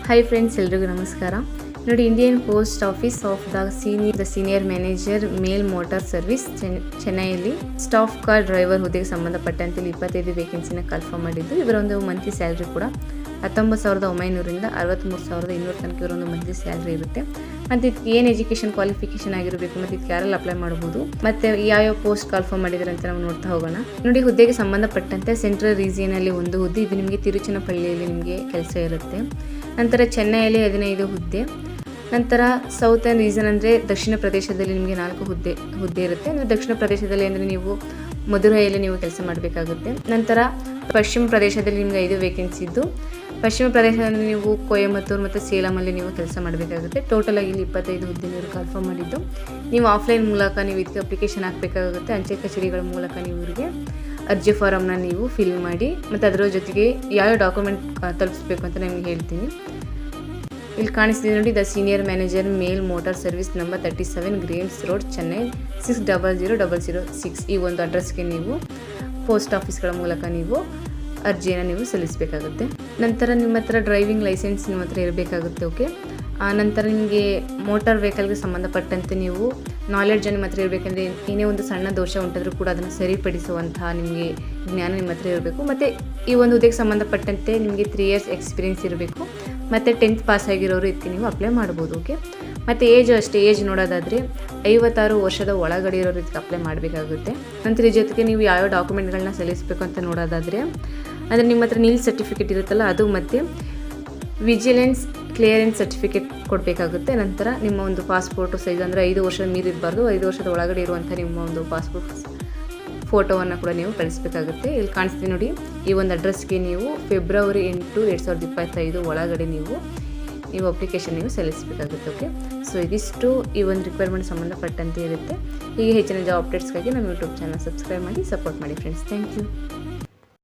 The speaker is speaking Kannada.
ಹಾಯ್ ಫ್ರೆಂಡ್ಸ್, ಎಲ್ರಿಗೂ ನಮಸ್ಕಾರ. ನೋಡಿ, Indian post office of the senior manager mail motor service ಚೆನ್ನೈಯಲ್ಲಿ ಸ್ಟಾಫ್ ಕಾರ್ ಡ್ರೈವರ್ ಹುದ್ದೆಗೆ ಸಂಬಂಧಪಟ್ಟಂತೆ 25 ವೇಕೆನ್ಸಿನ ಕನ್ಫರ್ಮ್ ಮಾಡಿದ್ದು. ಇವರ ಒಂದು ಮಂತ್ಲಿ ಸ್ಯಾಲ್ರಿ ಕೂಡ 19,900ರಿಂದ 63,200 ತನಕ ಇವರೊಂದು ಮಂತ್ಲಿ ಸ್ಯಾಲ್ರಿ ಇರುತ್ತೆ. ಮತ್ತು ಇದಕ್ಕೆ ಏನು ಎಜುಕೇಷನ್ ಕ್ವಾಲಿಫಿಕೇಶನ್ ಆಗಿರಬೇಕು, ಮತ್ತು ಇದಕ್ಕೆ ಯಾರೆಲ್ಲ ಅಪ್ಲೈ ಮಾಡ್ಬೋದು, ಮತ್ತು ಯಾವ್ಯಾವ ಪೋಸ್ಟ್ ಕನ್ಫರ್ಮ್ ಮಾಡಿದ್ದಾರೆ ಅಂತ ನಾವು ನೋಡ್ತಾ ಹೋಗೋಣ. ನೋಡಿ, ಹುದ್ದೆಗೆ ಸಂಬಂಧಪಟ್ಟಂತೆ ಸೆಂಟ್ರಲ್ ರೀಜಿಯನಲ್ಲಿ ಒಂದು ಹುದ್ದೆ, ಇದು ನಿಮಗೆ ತಿರುಚನಪಳ್ಳಿಯಲ್ಲಿ ನಿಮಗೆ ಕೆಲಸ ಇರುತ್ತೆ. ನಂತರ ಚೆನ್ನೈಯಲ್ಲಿ 15 ಹುದ್ದೆ. ನಂತರ ಸೌತರ್ನ್ ರೀಜನ್ ಅಂದರೆ ದಕ್ಷಿಣ ಪ್ರದೇಶದಲ್ಲಿ ನಿಮಗೆ 4 ಹುದ್ದೆ ಇರುತ್ತೆ. ಅಂದರೆ ದಕ್ಷಿಣ ಪ್ರದೇಶದಲ್ಲಿ ಅಂದರೆ ನೀವು ಮಧುರೈಯಲ್ಲಿ ನೀವು ಕೆಲಸ ಮಾಡಬೇಕಾಗುತ್ತೆ. ನಂತರ ಪಶ್ಚಿಮ ಪ್ರದೇಶದಲ್ಲಿ ನಿಮಗೆ 5 ವೇಕೆನ್ಸಿ ಇದ್ದು, ಪಶ್ಚಿಮ ಪ್ರದೇಶದಲ್ಲಿ ನೀವು ಕೊಯಮತ್ತೂರು ಮತ್ತು ಸೇಲಮಲ್ಲಿ ನೀವು ಕೆಲಸ ಮಾಡಬೇಕಾಗುತ್ತೆ. ಟೋಟಲ್ ಆಗಿ ಇಲ್ಲಿ 25 ಹುದ್ದೆ ನೀವು ಕನ್ಫರ್ಮ್ ಮಾಡಿದ್ದು. ನೀವು ಆಫ್ಲೈನ್ ಮೂಲಕ ನೀವು ಇದಕ್ಕೆ ಅಪ್ಲಿಕೇಶನ್ ಹಾಕಬೇಕಾಗುತ್ತೆ. ಅಂಚೆ ಕಚೇರಿಗಳ ಮೂಲಕ ನೀವು ಇವರಿಗೆ ಅರ್ಜಿ ಫಾರಮ್ನ ನೀವು ಫಿಲ್ ಮಾಡಿ, ಮತ್ತು ಅದರ ಜೊತೆಗೆ ಯಾವ ಡಾಕ್ಯುಮೆಂಟ್ ತಲುಪಿಸ್ಬೇಕು ಅಂತ ನಿಮಗೆ ಹೇಳ್ತೀನಿ. ಇಲ್ಲಿ ಕಾಣಿಸ್ತಿದೆ ನೋಡಿ, the senior manager mail motor service number 37 greens road, Chennai 600006 ಈ ಒಂದು ಅಡ್ರೆಸ್ಗೆ ನೀವು ಪೋಸ್ಟ್ ಆಫೀಸ್ಗಳ ಮೂಲಕ ನೀವು ಅರ್ಜಿಯನ್ನು ನೀವು ಸಲ್ಲಿಸಬೇಕಾಗುತ್ತೆ. ನಂತರ ನಿಮ್ಮ ಹತ್ರ ಡ್ರೈವಿಂಗ್ ಲೈಸೆನ್ಸ್ ನಿಮ್ಮ ಹತ್ರ ಇರಬೇಕಾಗುತ್ತೆ. ಓಕೆ, ನಂತರ ನಿಮಗೆ ಮೋಟಾರ್ ವೆಹಿಕಲ್ಗೆ ಸಂಬಂಧಪಟ್ಟಂತೆ ನೀವು ನಾಲೆಡ್ಜ್ ನಿಮ್ಮ ಹತ್ರ ಇರಬೇಕಂದ್ರೆ ಏನೇ ಒಂದು ಸಣ್ಣ ದೋಷ ಉಂಟಾದರೂ ಕೂಡ ಅದನ್ನು ಸರಿಪಡಿಸುವಂತಹ ನಿಮಗೆ ಜ್ಞಾನ ನಿಮ್ಮ ಹತ್ರ ಇರಬೇಕು. ಮತ್ತು ಈ ಒಂದು ಹುದ್ದೆಗೆ ಸಂಬಂಧಪಟ್ಟಂತೆ ನಿಮಗೆ 3 years ಎಕ್ಸ್ಪೀರಿಯೆನ್ಸ್ ಇರಬೇಕು. ಮತ್ತು 10th ಪಾಸ್ ಆಗಿರೋರು ಇದಕ್ಕೆ ನೀವು ಅಪ್ಲೈ ಮಾಡ್ಬೋದು. ಓಕೆ, ಮತ್ತು ಏಜ್ ನೋಡೋದಾದರೆ 56 ವರ್ಷದ ಒಳಗಡೆ ಇರೋರು ಇದಕ್ಕೆ ಅಪ್ಲೈ ಮಾಡಬೇಕಾಗುತ್ತೆ. ನಂತರ ಈ ಜೊತೆಗೆ ನೀವು ಯಾವ ಡಾಕ್ಯುಮೆಂಟ್ಗಳನ್ನ ಸಲ್ಲಿಸಬೇಕು ಅಂತ ನೋಡೋದಾದರೆ, ಅಂದರೆ ನಿಮ್ಮ ಹತ್ರ ನೀಲ್ ಸರ್ಟಿಫಿಕೇಟ್ ಇರುತ್ತಲ್ಲ ಅದು, ಮತ್ತು ವಿಜಿಲೆನ್ಸ್ ಕ್ಲಿಯರೆನ್ಸ್ ಸರ್ಟಿಫಿಕೇಟ್ ಕೊಡಬೇಕಾಗುತ್ತೆ. ನಂತರ ನಿಮ್ಮ ಒಂದು ಪಾಸ್ಪೋರ್ಟು ಸೈಜ್ ಅಂದರೆ 5 ವರ್ಷದ ಮೀರಿರಬಾರ್ದು, 5 ವರ್ಷದ ಒಳಗಡೆ ಇರುವಂಥ ನಿಮ್ಮ ಒಂದು ಪಾಸ್ಪೋರ್ಟ್ ಫೋಟೋವನ್ನು ಕೂಡ ನೀವು ಕಳಿಸಬೇಕಾಗುತ್ತೆ. ಇಲ್ಲಿ ಕಾಣಿಸ್ತೀವಿ ನೋಡಿ, ಈ ಒಂದು ಅಡ್ರೆಸ್ಗೆ ನೀವು ಫೆಬ್ರವರಿ 8, 2025 ಒಳಗಡೆ ನೀವು ಅಪ್ಲಿಕೇಶನ್ ನೀವು ಸಲ್ಲಿಸಬೇಕಾಗುತ್ತೆ. ಓಕೆ, ಸೊ ಇದಿಷ್ಟು ಈ ಒಂದು ರಿಕ್ವೈರ್ಮೆಂಟ್ ಸಂಬಂಧಪಟ್ಟಂತೆ ಇರುತ್ತೆ. ಹೀಗೆ ಹೆಚ್ಚಿನ ಜಾಬ್ ಅಪ್ಡೇಟ್ಸ್ಗಾಗಿ ನಮ್ಮ ಯೂಟ್ಯೂಬ್ ಚಾನಲ್ ಸಬ್ಸ್ಕ್ರೈಬ್ ಮಾಡಿ ಸಪೋರ್ಟ್ ಮಾಡಿ ಫ್ರೆಂಡ್ಸ್. Thank you.